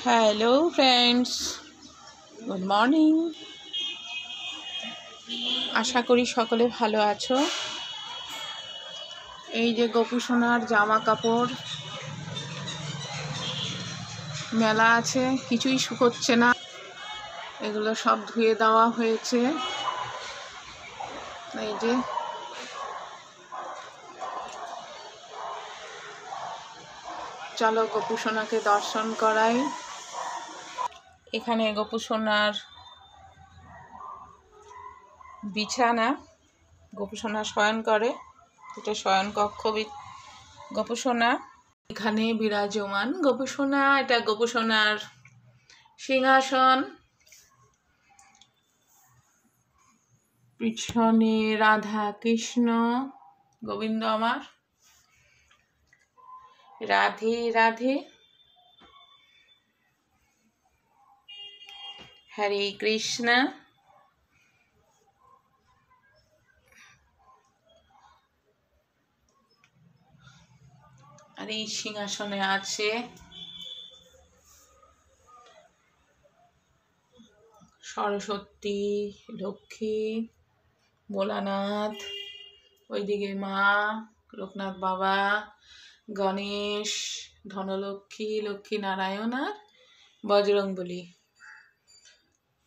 Hello friends, good morning. আশা করি সকলে ভালো আছো। এই যে গোপু সোনার জামা কাপড় মেলা আছে, কিছুই শুকোচ্ছে না। এগুলো সব ধুয়ে দেওয়া হয়েছে। এই যে চলো গোপু সোনাকে দর্শন করাই। এখানে গোপু সোনার বিছানা, গোপু সোনা শয়ন করে, এটা শয়ন কক্ষ। গোপু সোনা এখানে বিরাজমান। গোপু সোনা, এটা গোপু সোনার সিংহাসন। পিছনে রাধা কৃষ্ণ, গোবিন্দ আমার, রাধে রাধে, হরে কৃষ্ণ। আর এই সিংহাসনে আছে সরস্বতী, লক্ষ্মী, ভোলানাথ, ওইদিকে মা, লোকনাথ বাবা, গণেশ, ধনলক্ষ্মী, লক্ষ্মী নারায়ণ আর বজরংবলী।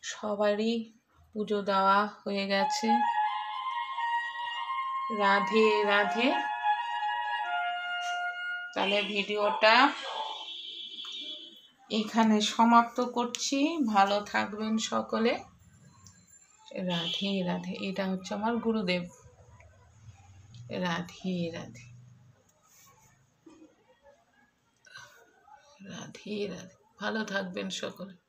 সবারই পুজো দেওয়া হয়ে গেছে। রাধে রাধে। তাহলে ভিডিওটা এখানে সমাপ্ত করছি। ভালো থাকবেন সকলে। রাধে রাধে। এটা হচ্ছে আমার গুরুদেব। রাধে রাধে, রাধে রাধে। ভালো থাকবেন সকলে।